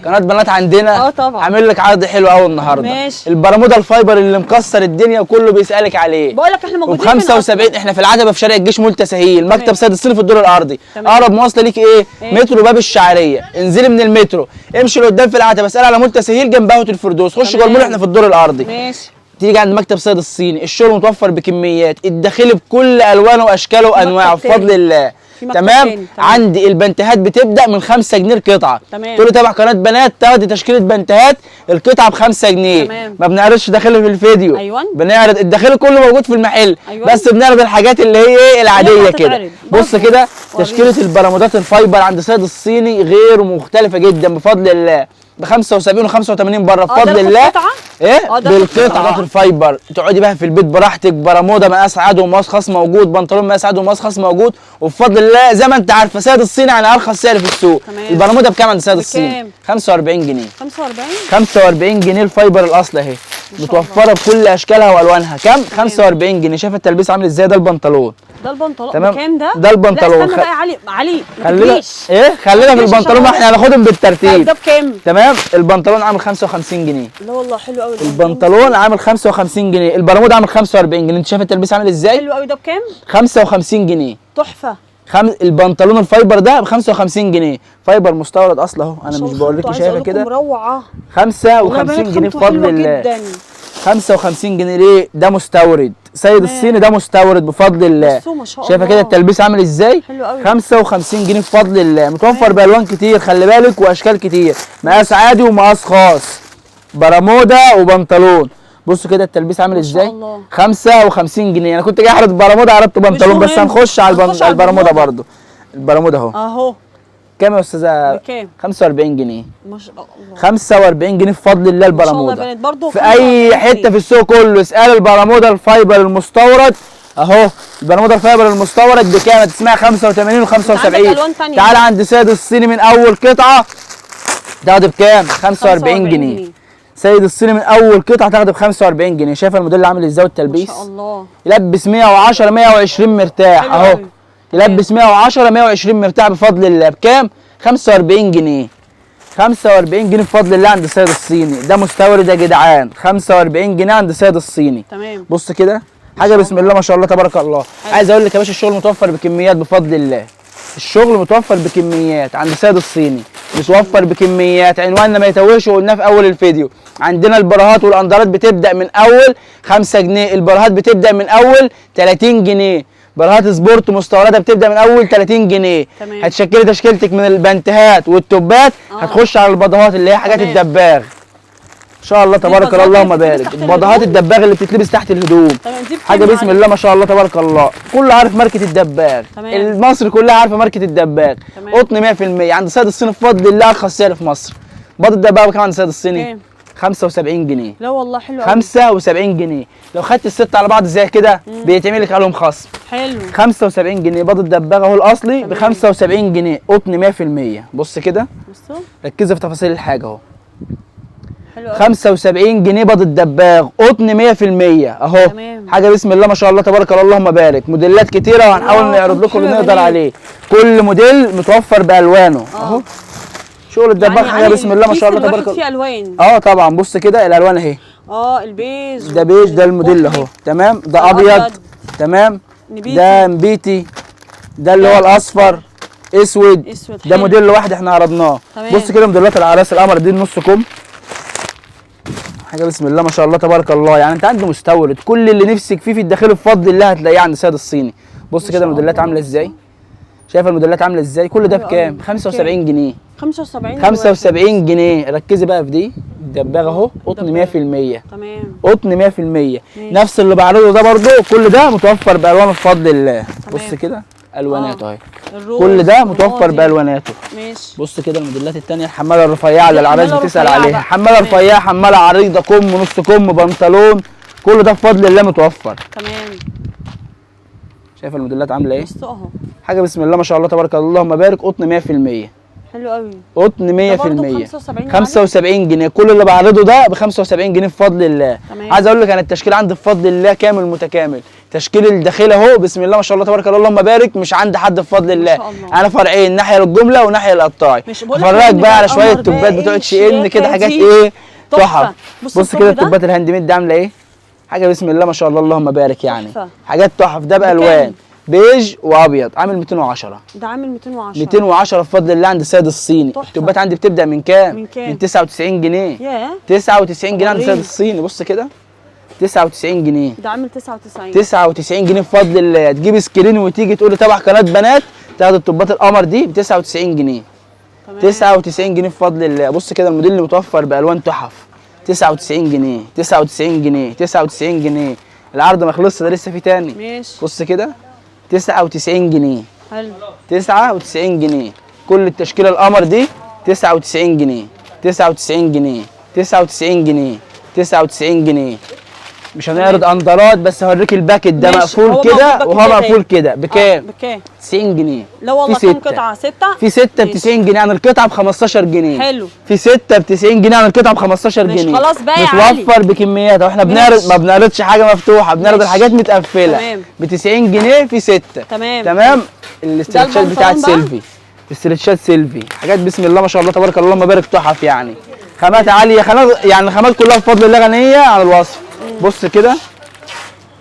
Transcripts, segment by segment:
قناه بنات عندنا طبعا عامل لك عرض حلو قوي النهارده. ماشي. البرمودا الفايبر اللي مكسر الدنيا وكله بيسالك عليه. بقول لك احنا موجودين ب 75. احنا في العتبه في شارع الجيش مول تسهيل، مكتب سيد الصيني في الدور الارضي. اقرب مواصله ليك ايه؟ مترو باب الشعريه. انزلي من المترو امشي لقدام في العتبه، اسال على مول تسهيل جنبها هوتيل الفردوس. خش جوه المول، احنا في الدور الارضي. ماشي. تيجي عند مكتب سيد الصيني، الشغل متوفر بكميات، الداخلي بكل الوانه واشكاله وانواعه بفضل الله. تمام. عندي البنتهات بتبدا من 5 جنيه القطعه. تقولي تابع قناه بنات تاخدي تشكيله بنتهات القطعه ب 5 جنيه. ما بنعرضش داخلي في الفيديو. بنعرض الداخلي كله موجود في المحل. بس بنعرض الحاجات اللي هي ايه العاديه كده. بص كده تشكيله البرمودات الفايبر عند سيد الصيني غير مختلفه جدا بفضل الله. ب 75 و85 بره بفضل الله. ايه بالقطعه الفايبر. تقعدي بقى في البيت براحتك. برموده مقاس عادي ومقاس خاص موجود، بنطلون مقاس عادي ومقاس خاص موجود، وبفضل الله زي ما انت عارفه سيد الصيني على ارخص سعر في السوق. البرموده بكام عند سيد الصيني؟ 45 جنيه. 45 جنيه الفايبر الاصل اهي، متوفره بكل اشكالها والوانها. كام؟ 45 جنيه. شايف التلبيس عامل ازاي؟ ده البنطلون. تمام. بكام ده؟ ده البنطلون. لا استنى بقى يا علي خلينا خلينا في البنطلون، احنا هناخدهم بالترتيب. ده بكام؟ تمام. البنطلون عامل 55 جنيه. لا والله حلو قوي. البنطلون عامل 55 جنيه، البرموده عامل 45 جنيه. انت شايف التلبيس عامل ازاي؟ حلو قوي. ده بكام؟ 55 جنيه. تحفه. البنطلون الفايبر ده ب 55 جنيه، فايبر مستورد اصل اهو. انا مش بقول لك شايفه كده؟ مروعه. 55 جنيه بفضل الله. 55 جنيه ليه؟ ده مستورد. سيد الصيني ده مستورد بفضل الله. شايفه كده التلبيس عامل ازاي؟ 55 جنيه بفضل الله. متوفر بالوان كتير خلي بالك واشكال كتير، مقاس عادي ومقاس خاص، برموده وبنطلون. بصوا كده التلبيس عامل ازاي؟ 55 جنيه. انا كنت جاي اعرض برموده عرضت بنطلون، بس هنخش على البرموده برضو. البرموده اهو كام يا استاذه؟ بكام؟ 45 جنيه. ما شاء الله 45 جنيه بفضل الله. البرموده في اي حته في السوق كله اسال البرموده الفايبر المستورد اهو. البرموده الفايبر المستورد بكام؟ هتسمعها 85 و75. تعال عند سيد الصيني من اول قطعه تاخد بكام؟ 45 جنيه. سيد الصيني من اول قطعه تاخد ب 45 جنيه. شايف الموديل عامل ازاي والتلبيس؟ ما شاء الله. يلبس 110 120 مرتاح اهو. يلبس 110 120 مرتاح بفضل الله. بكام؟ 45 جنيه. 45 جنيه بفضل الله عند سيد الصيني. ده مستورد يا جدعان. 45 جنيه عند سيد الصيني. تمام. بص كده حاجه بسم الله ما شاء الله تبارك الله. عايز اقول لك يا باشا الشغل متوفر بكميات بفضل الله. الشغل متوفر بكميات عند سيد الصيني، متوفر بكميات. عنواننا ما يتوهش وقلناه في اول الفيديو. عندنا البراهات والاندرات بتبدا من اول 5 جنيه، البراهات بتبدا من اول 30 جنيه، براهات سبورت مستورده بتبدا من اول 30 جنيه. هتشكلي تشكيلتك من البنتهات والتوبات. هتخش على البضاهات اللي هي حاجات الدباغ ان شاء الله تبارك الله اللهم بارك. بضاهات الدباغ اللي بتتلبس تحت الهدوم. حاجه بسم الله ما شاء الله تبارك الله. كله عارف ماركه الدباغ. مصر كلها عارفه ماركه الدباغ. قطن 100% عند سيد الصيني بفضل الله ارخص سعر في مصر. بض الدباغ بكام عند سيد الصيني؟ 75 جنيه. لا والله حلو 75 جنيه. لو خدت الست على بعض زي كده بيتعمل لك عليهم خصم. حلو. 75 جنيه. بض الدباغ اهو الاصلي ب 75 جنيه، قطن 100%. بص كده ركزي في تفاصيل الحاجه اهو. 75 جنيه بض الدباغ، قطن 100% اهو. حاجه بسم الله ما شاء الله تبارك الله اللهم بارك. موديلات كتيره وهنحاول نعرض لكم اللي نقدر عليه. كل موديل متوفر بالوانه اهو. شغل الدباغ حاجه بسم الله ما شاء الله تبارك الله. في الوان طبعا. بص كده الالوان اهي. البيج ده بيج، ده الموديل اهو. تمام. ده ابيض. تمام. ده نبيتي. ده اللي هو الاصفر اسود. ده موديل واحد احنا عرضناه. بص كده موديلات العراس القمر دي النص كم. حاجه بسم الله ما شاء الله تبارك الله. يعني انت عند مستورد كل اللي نفسك فيه في الداخل بفضل الله هتلاقيه عند سيد الصيني. بص كده الموديلات عامله ازاي. شايفه الموديلات عامله ازاي. كل ده بكام؟ 75 جنيه. 75 جنيه. ركزي بقى في دي الدباغه اهو. قطن 100%. تمام. قطن 100%. نفس اللي بعرضه ده برده كل ده متوفر بالوانه بفضل الله. بص كده الواناته اهي. كل ده متوفر بالواناته. ماشي. بص كده الموديلات الثانيه. الحماله الرفيعه اللي العرايس بتسال عليها. حماله رفيعه، حماله عريضه، كم، نص كم، بنطلون، كل ده بفضل الله متوفر. تمام. شايف الموديلات عامله ايه؟ بص اهو. حاجه بسم الله ما شاء الله تبارك الله اللهم بارك. قطن 100%. حلو قوي. قطن 100%. برضه 75 جنيه. كل اللي بعرضه ده ب 75 جنيه بفضل الله. تمام. عايز اقول لك انا التشكيل عندي بفضل الله كامل متكامل. تشكيل الداخلي اهو بسم الله ما شاء الله تبارك الله اللهم بارك، مش عند حد بفضل الله. ما شاء الله. انا فرعين، ناحيه للجمله وناحيه للقطاعي. هفرجك بقى على شويه توبات بتوع شي ان كده، حاجات ايه تحف. بص كده التوبات الهاند ميد دي عامله ايه؟ حاجه بسم الله ما شاء الله اللهم بارك يعني. تحفة. حاجات تحف. ده بالوان بيج وابيض، عامل 210. ده عامل 210. 210 بفضل الله عند السيد الصيني. التوبات عندي بتبدا من كام؟ من 99 جنيه. ياه 99 جنيه عند السيد الصيني. بص كده 99 جنيه. ده عامل 99. 99 جنيه بفضل الله. تجيب سكرين وتيجي تقول لي تبع قناه بنات، تاخد التوبات القمر دي ب 99 جنيه. تمام. 99 جنيه بفضل الله. بص كده الموديل اللي متوفر بالوان تحف 99 جنيه. 99 جنيه. 99 جنيه. العرض ما خلصش، ده لسه في تاني. ماشي. بص كده 99 جنيه. حلو. 99 جنيه. كل التشكيله القمر دي 99 جنيه. 99 جنيه. 99 جنيه. 99 جنيه. مش هنعرض اندرات، بس هوريك الباكت ده مقفول كده وهو مقفول كده بكام؟ بكام؟ 90 جنيه. لا والله كام قطعه؟ 6؟ في 6 ب 90 جنيه عن القطعه ب 15 جنيه. حلو. في 6 ب 90 جنيه عن القطعه ب 15 جنيه. خلاص بقى يا علي. متوفر بكميات، واحنا بنعرض ما بنعرضش حاجه مفتوحه، بنعرض الحاجات متقفله ب 90 جنيه في 6. تمام. الاسترتشات بتاعت سيلفي. استرتشات سيلفي، حاجات بسم الله ما شاء الله تبارك الله اللهم بارك تحف يعني. خامات عاليه، خامات يعني الخامات كلها بفضل الله غنيه عن الوصف. بص كده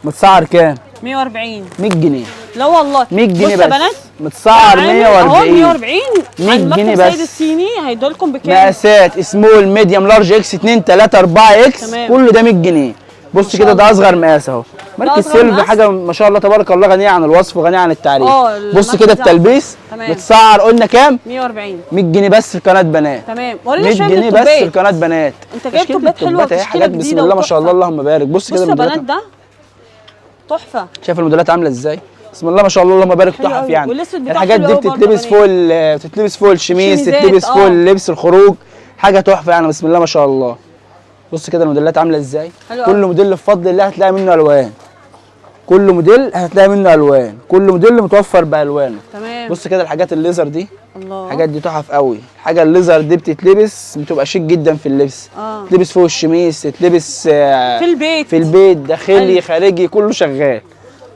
متسعر كام؟ 140. 100 جنيه. لا والله 100 جنيه بس. بنات متسعر 140. 140 100 جنيه بس. سيد الصيني هيدولكم بكام؟ مقاسات سمول ميديوم لارج اكس 2 3 4 اكس، كل ده 100 جنيه. بص كده ده اصغر مقاس اهو. ماركه سيلفي، حاجه ما شاء الله تبارك الله غنيه عن الوصف وغنيه عن التعريف. بص كده التلبيس متسعر قلنا كام؟ 140. 100 جنيه بس في قناه بنات. تمام. 100 جنيه بس في قناه بنات. انت جايب توبات حلوه وتشكيله حاجات بسم الله ما شاء الله اللهم بارك. بص كده الموديلات ده تحفه. شايف الموديلات عامله ازاي؟ بسم الله ما شاء الله اللهم بارك تحف يعني. الحاجات دي بتتلبس فوق الشميس، تتلبس فوق اللبس الخروج، حاجه تحفه يعني بسم الله ما شاء الله. بص كده الموديلات عامله ازاي؟ كل موديل بفضل الله هتلاقي منه الوان. كل موديل هتلاقي منه الوان، كل موديل متوفر بالوانه. تمام. بص كده الحاجات الليزر دي، الله الحاجات دي تحف قوي. الحاجه الليزر دي بتتلبس بتبقى شيك جدا في اللبس. تتلبس فوق الشميس، تتلبس في البيت داخلي خارجي كله شغال.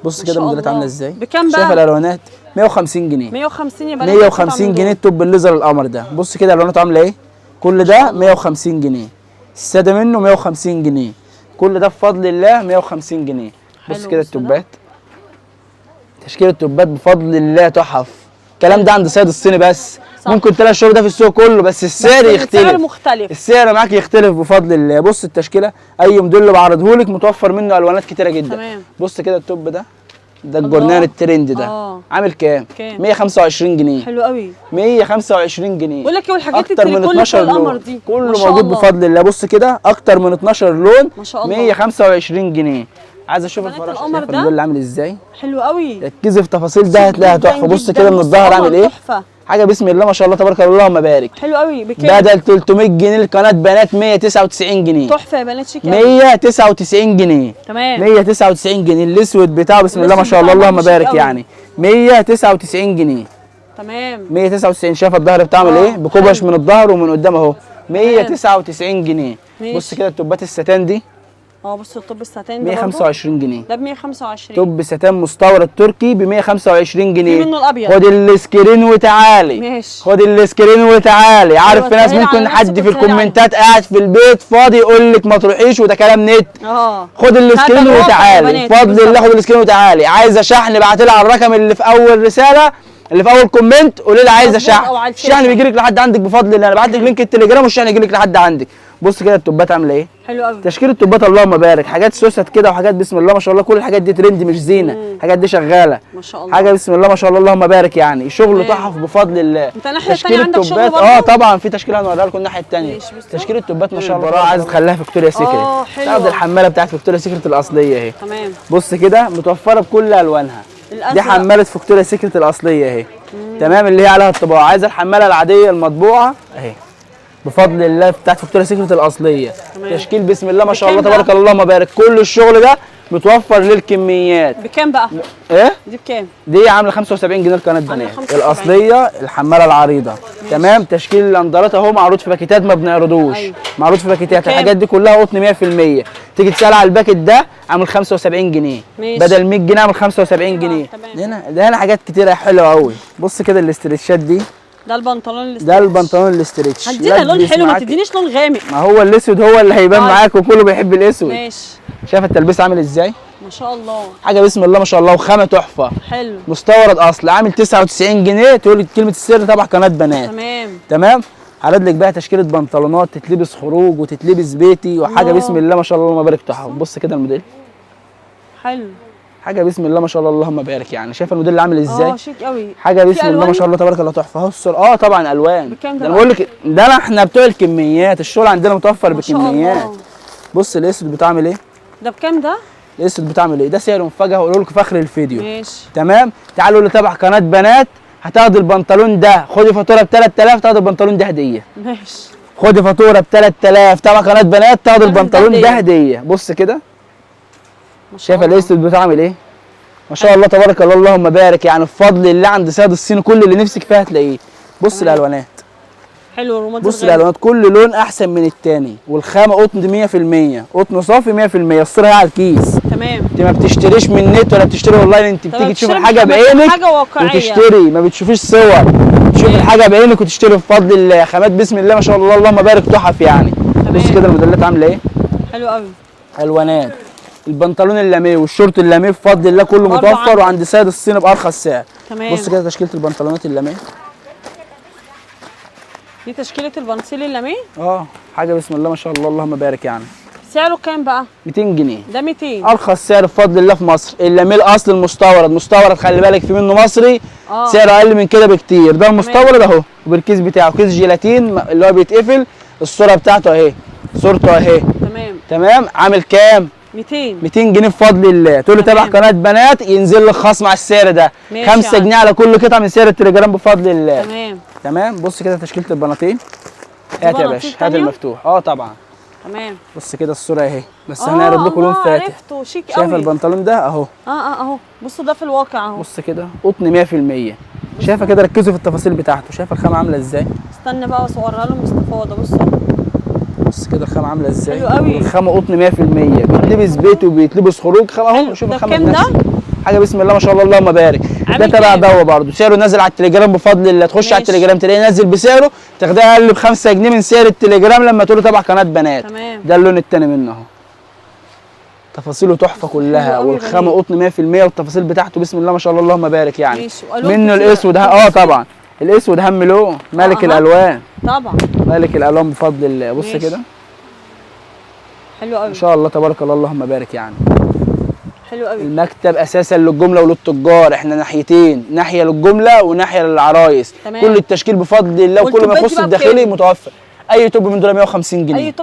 بص كده الموديلات عامله ازاي؟ بكام بقى؟ شايف الالوانات 150 جنيه. 150 يا بنات. 150 جنيه التوب الليزر القمر ده. بص كده الواناته عامله ايه؟ كل ده 150 جنيه. الساده منه 150 جنيه. كل ده بفضل الله 150 جنيه. بص كده التوبات، تشكيل التوبات بفضل الله تحف. الكلام ده عند سيد الصيني بس. صح. ممكن تلاقي الشغل ده في السوق كله، بس السعر يختلف. السعر مختلف. السعر معاك يختلف بفضل الله. بص التشكيله اي موديل بعرضه لك متوفر منه الوانات كتيره جدا. تمام. بص كده التوب ده الجورنان الترند ده. عامل كام؟ 125 جنيه. حلو قوي. 125 جنيه. بقول لك ايه والحاجات اكتر من 12 لون دي كله موجود بفضل الله. بص كده اكتر من 12 لون ما شاء الله. 125 جنيه. عايز اشوف الفراشه شايف الموديل عامل ازاي؟ حلو قوي. ركزي في تفاصيل ده هتلاقيها تحفه. بص كده من الظهر عامل ايه؟ تحفه. حاجه بسم الله ما شاء الله تبارك الله اللهم بارك. حلو قوي. بكام؟ بدل 300 جنيه لقناه بنات 199 جنيه. تحفه يا بنات شيك 199 جنيه. تمام. 199 جنيه الاسود بتاعه بسم الله ما شاء الله اللهم بارك يعني 199 جنيه. تمام. 199. شايف الظهر بتاعه عامل ايه؟ بكوبش من الظهر ومن قدام اهو 199 جنيه. بص كده التوبات الستان دي بص الطب الستان ده 125 جنيه. ده ب 125. توب ستان مستورد تركي ب 125 جنيه. في منه الابيض. خد السكرين وتعالي. ماشي. خد السكرين وتعالي. عارف في ناس ممكن حد في الكومنتات قاعد في البيت فاضي يقول لك ما تروحيش وده كلام نت. خد السكرين وتعالي بفضل الله. خد السكرين وتعالي. عايزه شحن ابعتي لي على الرقم اللي في اول رساله، اللي في اول كومنت، قولي لي عايزه شحن. الشحن بيجي لك لحد عندك بفضل الله. انا بعت لك لينك التليجرام والشحن يجي لك لحد عندك. بص كده التوبات عامله ايه؟ حلو قوي. تشكيل التوبات اللهم بارك. حاجات سوست كده وحاجات بسم الله ما شاء الله. كل الحاجات دي ترند مش زينه. الحاجات دي شغاله ما شاء الله. حاجه بسم الله ما شاء الله اللهم بارك يعني. شغل تحف بفضل الله. انت الناحيه الثانيه عندك شغل برضه؟ طبعا في تشكيله هنوريها لكم الناحيه الثانيه. تشكيل التوبات ما شاء الله. البراءه عايزه تخليها فيكتوريا سيكريت. تاخد الحماله بتاعت فيكتوريا سيكريت الاصليه اهي. تمام. بص كده متوفره بكل الوانها. دي حماله فيكتوريا سيكريت الاصليه اهي. تمام اللي هي عليها الطباعه. عايزه الحماله العاديه المطبوعه اهي بفضل الله بتاعت فيكتوريا سيكريت الاصليه. تمام. تشكيل بسم الله ما شاء الله تبارك الله اللهم بارك. كل الشغل ده متوفر للكميات. بكام بقى؟ ايه دي بكام؟ دي عامله 75 جنيه لقناه بنات الاصليه الحماله العريضه. تمام. تشكيل الاندرات اهو معروض في باكيتات ما بنعرضوش. أيوة. معروض في باكيتات. الحاجات دي كلها قطن 100%. تيجي تسال على الباكت ده عامل 75 جنيه. ماشي. بدل 100 جنيه عامل 75 جنيه. هنا حاجات كتيره حلوه قوي. بص كده الاسترتشات دي. ده البنطلون الاسترتش. ده البنطلون الاسترتش. هدينا لون حلو، ما تدينيش لون غامق. ما هو الاسود هو اللي هيبان معاك وكله بيحب الاسود. ماشي. شايف التلبيس عامل ازاي؟ ما شاء الله. حاجه بسم الله ما شاء الله وخامه تحفه. حلو. مستورد اصل عامل 99 جنيه. تقول لي كلمه السر تبع قناه بنات. تمام. هعرض لك بقى تشكيله بنطلونات تتلبس خروج وتتلبس بيتي وحاجه بسم الله ما شاء الله اللهم بارك تحفه. بص كده الموديل. حلو. حاجه بسم الله ما شاء الله اللهم بارك. يعني شايف الموديل اللي عامل ازاي؟ شيك قوي. حاجه بسم الله ما شاء الله تبارك الله تحفه اهو الصور. طبعا الوان. بكام ده؟ انا بقول لك ده احنا بتوع الكميات. الشغل عندنا متوفر بكميات. بص الاسود بتعمل ايه؟ ده بكام ده؟ الاسود بتعمل ايه؟ ده سعره مفاجاه هقوله لكم في اخر الفيديو. ماشي. تمام. تعالوا اللي تبع قناه بنات هتاخد البنطلون ده. خدي فاتوره ب 3000 تاخد البنطلون ده هديه. ماشي. خدي فاتوره ب 3000 تبع قناه بنات تاخد البنطلون ده هديه. بص كده. شايفه الاسود بتعمل ايه؟ ما شاء الله تبارك الله اللهم بارك. يعني بفضل الله عند سيد الصين كل اللي نفسك فيها هتلاقيه. بص الالوانات. حلو الرماد. بص الالوانات كل لون احسن من الثاني والخامه قطن 100%. قطن صافي 100%. الصوره هي على الكيس. تمام. انت ما بتشتريش من النت ولا بتشتري اونلاين. انت بتيجي تشوف الحاجه بعينك وتشتري. ما بتشوفيش صور. تشوف الحاجه بعينك وتشتري بفضل الله. خامات بسم الله ما شاء الله اللهم بارك تحف يعني. بص كده الموديلات عامله ايه؟ حلو قوي. الوانات. البنطلون اللاميه والشورت اللاميه بفضل الله كله متوفر وعند سيد الصين بارخص سعر. تمام. بص كده تشكيله البنطلونات اللاميه. دي تشكيله البناطيل اللاميه. حاجه بسم الله ما شاء الله اللهم بارك. يعني سعره كام بقى؟ 200 جنيه. ده 200 ارخص سعر بفضل الله في مصر. اللاميه الاصل المستورد. مستورد خلي بالك في منه مصري سعره اقل من كده بكتير. ده المستورد اهو وبالكيس بتاعه كيس جيلاتين اللي هو بيتقفل. الصوره بتاعته اهي. صورته اهي. تمام. عامل كام؟ 200 جنيه بفضل الله. تقول له تابع قناه بنات ينزل لك خصم على السعر ده 5 جنيه على كل قطعه من سعر التليجرام بفضل الله. تمام. بص كده تشكيله البناطيل. هات يا باشا. هات المفتوح. طبعا. تمام. بص كده الصوره اهي. بس هنعرض لكم لون فاتح. عرفته شيك قوي. شايف البنطلون ده اهو. اهو. بص ده في الواقع اهو. بص كده قطن 100%. شايفه كده ركزوا في التفاصيل بتاعته. شايفه الخامه عامله ازاي؟ استنى بقى اصورها لهم استفاضه. بص كده الخامه عامله ازاي؟ حلو قوي. الخامه قطن 100%. بيتلبس بيت وبيتلبس خروج. خامه اهو. شوف الخامه بنفسها. حاجه بسم الله ما شاء الله اللهم بارك. ده تبع دوا برضه. سعره نازل على التليجرام بفضل الله. تخش على التليجرام تلاقيه نازل بسعره. تاخدها اقل ب 5 جنيه من سعر التليجرام لما تقول له تبع قناه بنات. تمام. ده اللون الثاني منه اهو. تفاصيله تحفه كلها والخامه قطن 100% والتفاصيل بتاعته بسم الله ما شاء الله اللهم بارك. يعني منه الاسود طبعا. الاسود اهم لون. ملك الالوان. طبعا. ملك الالوان بفضل الله. بص كده. حلو قوي. ما شاء الله تبارك الله اللهم بارك. يعني حلو قوي. المكتب اساسا للجمله وللتجار. احنا ناحيتين. ناحيه للجمله وناحيه للعرايس. كل التشكيل بفضل الله وكل ما يخص الداخلي متوفر. اي توب من دول 150 جنيه.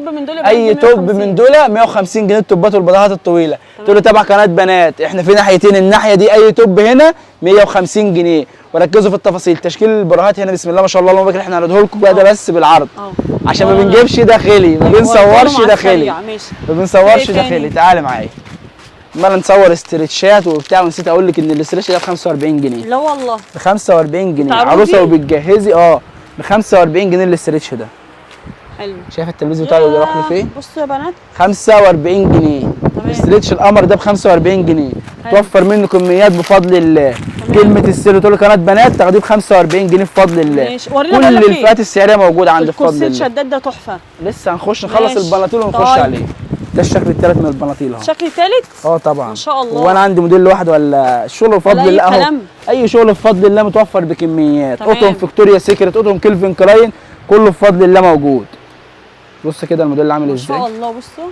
اي توب من دول 150 جنيه. التوبات والبضاعات الطويله. تقول له تبع قناه بنات. احنا في ناحيتين. الناحيه دي اي توب هنا 150 جنيه. وركزوا في التفاصيل. تشكيل البراهات هنا بسم الله ما شاء الله اللهم بارك. احنا هنعرضه لكم بقى ده بس بالعرض عشان ما بنجيبش داخلي. ما بنصورش داخلي. ما بنصورش داخلي. تعالى معايا. عمال نصور استرتشات وبتاع ونسيت اقول لك ان الاسترتش ده ب 45 جنيه. لا والله. ب 45 جنيه. عروسه وبتجهزي ب 45 جنيه الاسترتش ده. حلو. شايف التلبيس بتاعه بيروح لفين؟ بصوا يا بنات 45 جنيه. استرتش القمر ده ب 45 جنيه. توفر منه كميات بفضل الله. كلمه السر تقول قناه بنات تاخديه ب 45 جنيه بفضل الله. ماشي. كل الفئات السعريه موجوده عند بفضل الله. الكرسي الشداد ده تحفه. لسه هنخش نخلص البناطيل ونخش عليه. ده الشكل الثالث من البناطيل اهو. الشكل الثالث؟ طبعا. ما شاء الله. وانا عندي موديل لوحده ولا الشغل بفضل الله اهو. اي شغل بفضل الله متوفر بكميات. قطن فيكتوريا سيكريت. قطن كيلفين كلاين. كله بفضل الله موجود. بص كده الموديل اللي عامل ازاي. ما شاء الله. بصوا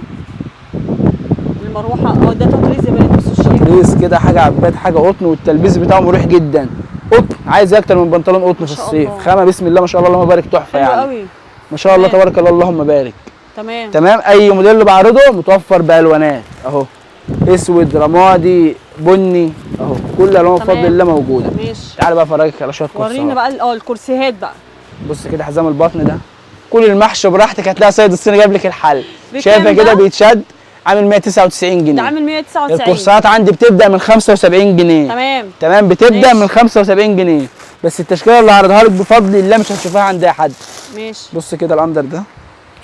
المروحه ده تطريز يا بنات. بصوا الشيك. تطريز كده حاجه عباد حاجه قطن والتلبيس بتاعه مريح جدا. قطن. عايز اكتر من بنطلون قطن في الصيف. خامه بسم الله ما شاء الله اللهم بارك تحفه. يعني قوي. ما شاء الله تبارك الله اللهم بارك. تمام. اي موديل اللي بعرضه متوفر بالوانات اهو. اسود رمادي بني اهو. كل الوان بفضل الله موجوده. ماشي. تعالى بقى افرجك على شويه كرسيات. ورينا بقى الكرسيهات بقى. بص كده حزام البطن ده. كل المحشي براحتك هتلاقي سيد الصيني جايب لك الحل. شايفه كده بيتشد عامل 199 جنيه. ده عامل 199. الكورسات عندي بتبدا من 75 جنيه. تمام بتبدا من 75 جنيه. بس التشكيله اللي هعرضها لك بفضل الله مش هتشوفها عند اي حد. ماشي. بص كده الاندر ده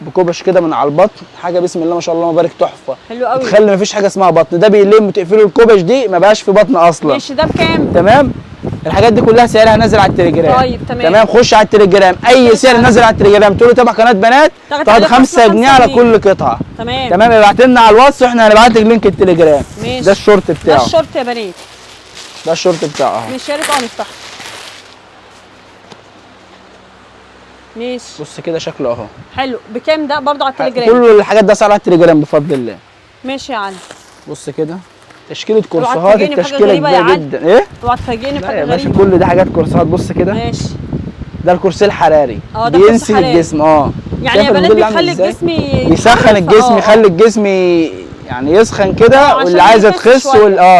بكوبش كده من على البطن، حاجه بسم الله ما شاء الله مبارك، تحفه. حلو قوي. تخلي مفيش حاجه اسمها بطن، ده بيلم تقفلوا الكوبش دي ما بقاش في بطن اصلا. ماشي. ده بكام؟ تمام. الحاجات دي كلها سعرها نازل على التليجرام. طيب تمام. خش على التليجرام، اي سعر نازل على التليجرام تقول له تبع قناه بنات تاخد 5 جنيه على كل قطعه. تمام. ابعت لنا على الواتس واحنا هنبعت لك لينك التليجرام. ماشي. ده الشورت بتاعه. ده الشورت يا بنات. ده الشورت بتاعه اهو. ماشي. يا ريت نفتحه. ماشي. بص كده شكله اهو. حلو. بكام ده برضه على التليجرام؟ كل الحاجات ده سعرها على التليجرام بفضل الله. ماشي يا علي. بص كده تشكيله كورسات، التشكيله كبيره جدا. ايه؟ اوعى تفاجئني بحاجه غريبه. غريبه. كل ده حاجات كورسات. بص كده. ماشي. ده الكرسي الحراري. ده بينسف الجسم. يعني يا بنات بيخلي الجسم يسخن الجسم، يخلي الجسم يعني يسخن كده، واللي عايزه تخس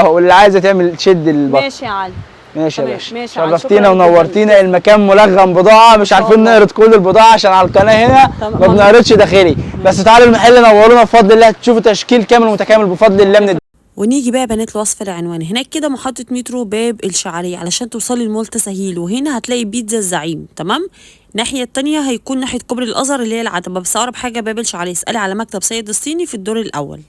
واللي عايزه تعمل تشد البطن. ماشي يا علي. ماشي يا باشا. شرفتينا ونورتينا. المكان ملغم بضاعه، مش عارفين نعرض كل البضاعه عشان على القناه هنا ما بنعرضش داخلي، بس تعالوا المحل نورونا بفضل الله تشوفوا تشكيل كامل ومتكامل بفضل الله من ونيجي بقى بنات لوصف العنوان. هناك كده محطة مترو باب الشعرية علشان توصلي المول تسهيل، وهنا هتلاقي بيتزا الزعيم. تمام. الناحية التانية هيكون ناحية كوبري الأزهر اللي هي العتبة، بس أقرب حاجة باب الشعرية. اسألي على مكتب سيد الصيني في الدور الأول.